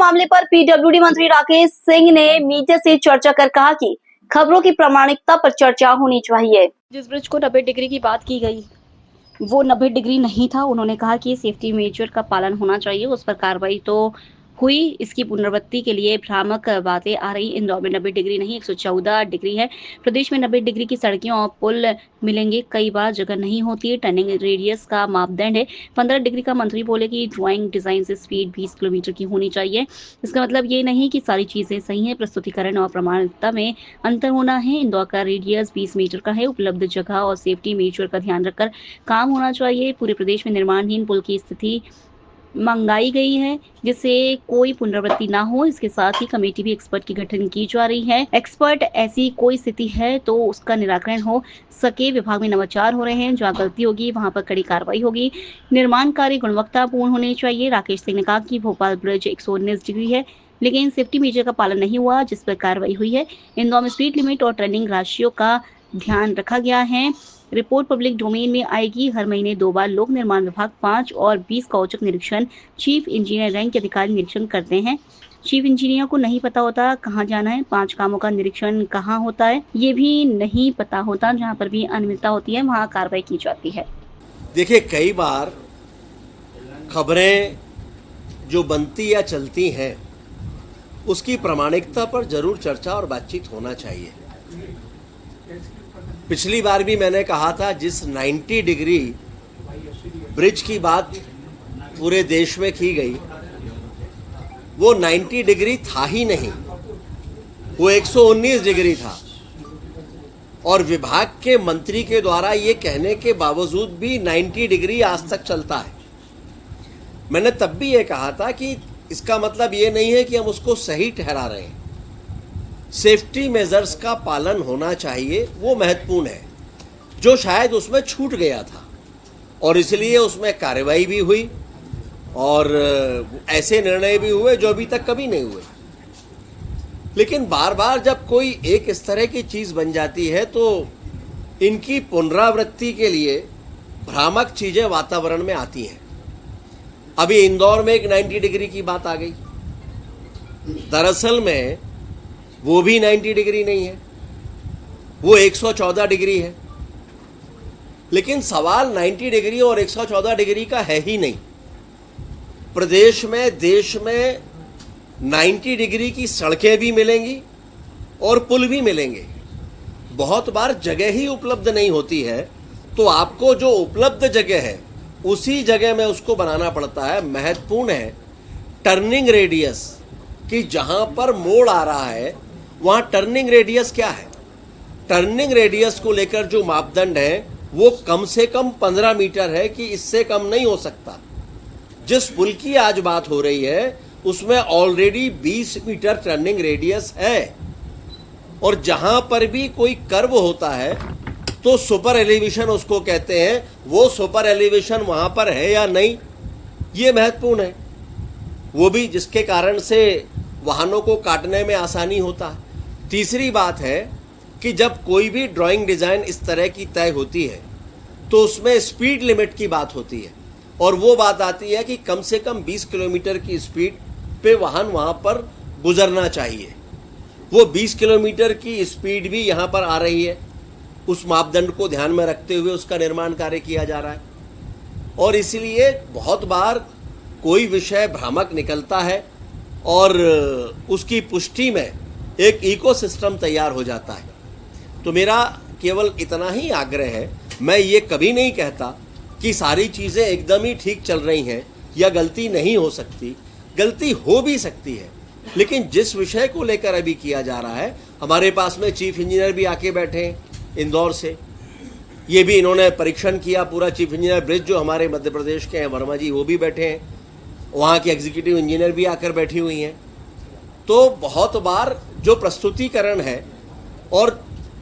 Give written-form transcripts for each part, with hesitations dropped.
मामले पर पीडब्ल्यूडी मंत्री राकेश सिंह ने मीडिया से चर्चा कर कहा कि खबरों की प्रामाणिकता पर चर्चा होनी चाहिए। जिस ब्रिज को 90 डिग्री की बात की गई वो 90 डिग्री नहीं था। उन्होंने कहा कि सेफ्टी मेजर का पालन होना चाहिए, उस पर कार्रवाई तो हुई। इसकी पुनरावृत्ति के लिए भ्रामक बातें आ रही। इंदौर में 90 डिग्री नहीं 114 डिग्री है। प्रदेश में 90 डिग्री की सड़कें और पुल मिलेंगे, कई बार जगह नहीं होती है। टर्निंग रेडियस का मापदंड है 15 डिग्री का। मंत्री बोले कि ड्राइंग डिजाइन से स्पीड 20 किलोमीटर की होनी चाहिए। इसका मतलब ये नहीं कि सारी चीजें सही है, प्रस्तुतिकरण और प्रमाणिकता में अंतर होना है। इंदौर का रेडियस 20 मीटर का है। उपलब्ध जगह और सेफ्टी मेजर का ध्यान रखकर काम होना चाहिए। पूरे प्रदेश में निर्माणहीन पुल की स्थिति मंगाई गई है जिससे कोई पुनरावृत्ति ना हो। इसके साथ ही कमेटी भी एक्सपर्ट की गठन की जा रही है। एक्सपर्ट ऐसी कोई स्थिति है तो उसका निराकरण हो सके। विभाग में नवाचार हो रहे हैं, जहाँ गलती होगी वहां पर कड़ी कार्रवाई होगी। निर्माण कार्य गुणवत्तापूर्ण होने चाहिए। राकेश सिंह ने कहा कि भोपाल ब्रिज 119 डिग्री है लेकिन सेफ्टी मेजर का पालन नहीं हुआ, जिस पर कार्रवाई हुई है। इंदौर में स्पीड लिमिट और टर्निंग राशियों का ध्यान रखा गया है। रिपोर्ट पब्लिक डोमेन में आएगी। हर महीने 2 बार लोक निर्माण विभाग 5 और 20 का औचक निरीक्षण चीफ इंजीनियर रैंक के अधिकारी निरीक्षण करते हैं। चीफ इंजीनियर को नहीं पता होता कहाँ जाना है, 5 कामों का निरीक्षण कहाँ होता है ये भी नहीं पता होता। जहाँ पर भी अनियमितता होती है वहाँ कार्रवाई की जाती है। देखिए, कई बार खबरें जो बनती या चलती हैं उसकी प्रामाणिकता पर जरूर चर्चा और बातचीत होना चाहिए। पिछली बार भी मैंने कहा था, जिस 90 डिग्री ब्रिज की बात पूरे देश में की गई वो 90 डिग्री था ही नहीं, वो 119 डिग्री था। और विभाग के मंत्री के द्वारा ये कहने के बावजूद भी 90 डिग्री आज तक चलता है। मैंने तब भी ये कहा था कि इसका मतलब ये नहीं है कि हम उसको सही ठहरा रहे हैं। सेफ्टी मेजर्स का पालन होना चाहिए, वो महत्वपूर्ण है, जो शायद उसमें छूट गया था और इसलिए उसमें कार्रवाई भी हुई और ऐसे निर्णय भी हुए जो अभी तक कभी नहीं हुए। लेकिन बार बार जब कोई एक इस तरह की चीज बन जाती है तो इनकी पुनरावृत्ति के लिए भ्रामक चीजें वातावरण में आती हैं। अभी इंदौर में एक 90 डिग्री की बात आ गई। दरअसल में वो भी 90 डिग्री नहीं है, वो 114 डिग्री है। लेकिन सवाल 90 डिग्री और 114 डिग्री का है ही नहीं। प्रदेश में, देश में 90 डिग्री की सड़कें भी मिलेंगी और पुल भी मिलेंगे। बहुत बार जगह ही उपलब्ध नहीं होती है तो आपको जो उपलब्ध जगह है उसी जगह में उसको बनाना पड़ता है। महत्वपूर्ण है टर्निंग रेडियस, कि जहां पर मोड़ आ रहा है वहां टर्निंग रेडियस क्या है। टर्निंग रेडियस को लेकर जो मापदंड है वो कम से कम 15 मीटर है, कि इससे कम नहीं हो सकता। जिस पुल की आज बात हो रही है उसमें ऑलरेडी 20 मीटर टर्निंग रेडियस है। और जहां पर भी कोई कर्व होता है तो सुपर एलिवेशन उसको कहते हैं, वो सुपर एलिवेशन वहां पर है या नहीं ये महत्वपूर्ण है। वो भी जिसके कारण से वाहनों को काटने में आसानी होता है। तीसरी बात है कि जब कोई भी ड्राइंग डिजाइन इस तरह की तय होती है तो उसमें स्पीड लिमिट की बात होती है और वो बात आती है कि कम से कम 20 किलोमीटर की स्पीड पे वाहन वहां पर गुजरना चाहिए। वो 20 किलोमीटर की स्पीड भी यहां पर आ रही है। उस मापदंड को ध्यान में रखते हुए उसका निर्माण कार्य किया जा रहा है। और इसलिए बहुत बार कोई विषय भ्रामक निकलता है और उसकी पुष्टि में एक इकोसिस्टम तैयार हो जाता है। तो मेरा केवल इतना ही आग्रह है, मैं ये कभी नहीं कहता कि सारी चीज़ें एकदम ही ठीक चल रही हैं या गलती नहीं हो सकती। गलती हो भी सकती है, लेकिन जिस विषय को लेकर अभी किया जा रहा है, हमारे पास में चीफ इंजीनियर भी आके बैठे हैं इंदौर से। ये भी इन्होंने परीक्षण किया पूरा। चीफ इंजीनियर ब्रिज जो हमारे मध्य प्रदेश के हैं, वर्मा जी, वो भी बैठे हैं। वहाँ की एग्जीक्यूटिव इंजीनियर भी आकर बैठी हुई हैं। तो बहुत बार जो प्रस्तुतिकरण है और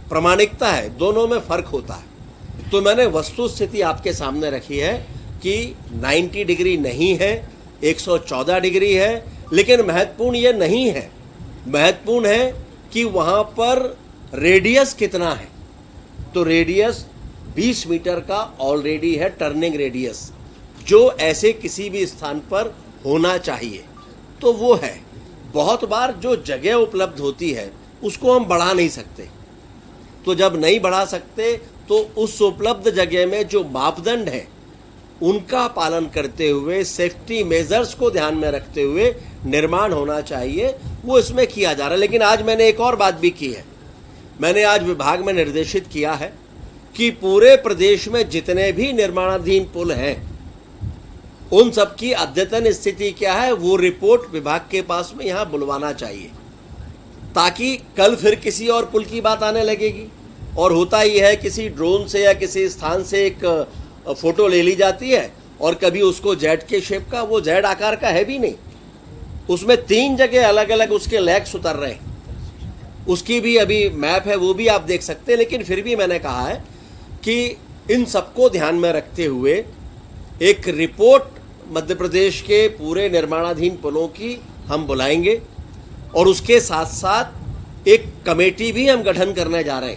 प्रामाणिकता है, दोनों में फर्क होता है। तो मैंने वस्तु स्थिति आपके सामने रखी है कि 90 डिग्री नहीं है, 114 डिग्री है। लेकिन महत्वपूर्ण ये नहीं है, महत्वपूर्ण है कि वहाँ पर रेडियस कितना है। तो रेडियस 20 मीटर का ऑलरेडी है, टर्निंग रेडियस, जो ऐसे किसी भी स्थान पर होना चाहिए, तो वो है। बहुत बार जो जगह उपलब्ध होती है उसको हम बढ़ा नहीं सकते। तो जब नहीं बढ़ा सकते तो उस उपलब्ध जगह में जो मापदंड है उनका पालन करते हुए, सेफ्टी मेजर्स को ध्यान में रखते हुए निर्माण होना चाहिए, वो इसमें किया जा रहा है। लेकिन आज मैंने एक और बात भी की है। मैंने आज विभाग में निर्देशित किया है कि पूरे प्रदेश में जितने भी निर्माणाधीन पुल हैं उन सब की अद्यतन स्थिति क्या है वो रिपोर्ट विभाग के पास में यहाँ बुलवाना चाहिए, ताकि कल फिर किसी और पुल की बात आने लगेगी। और होता ही है, किसी ड्रोन से या किसी स्थान से एक फोटो ले ली जाती है और कभी उसको जेड के शेप का, वो जेड आकार का है भी नहीं, उसमें 3 जगह अलग अलग उसके लेग्स उतर रहे हैं। उसकी भी अभी मैप है, वो भी आप देख सकते हैं। लेकिन फिर भी मैंने कहा है कि इन सबको ध्यान में रखते हुए एक रिपोर्ट मध्य प्रदेश के पूरे निर्माणाधीन पुलों की हम बुलाएंगे और उसके साथ साथ एक कमेटी भी हम गठन करने जा रहे हैं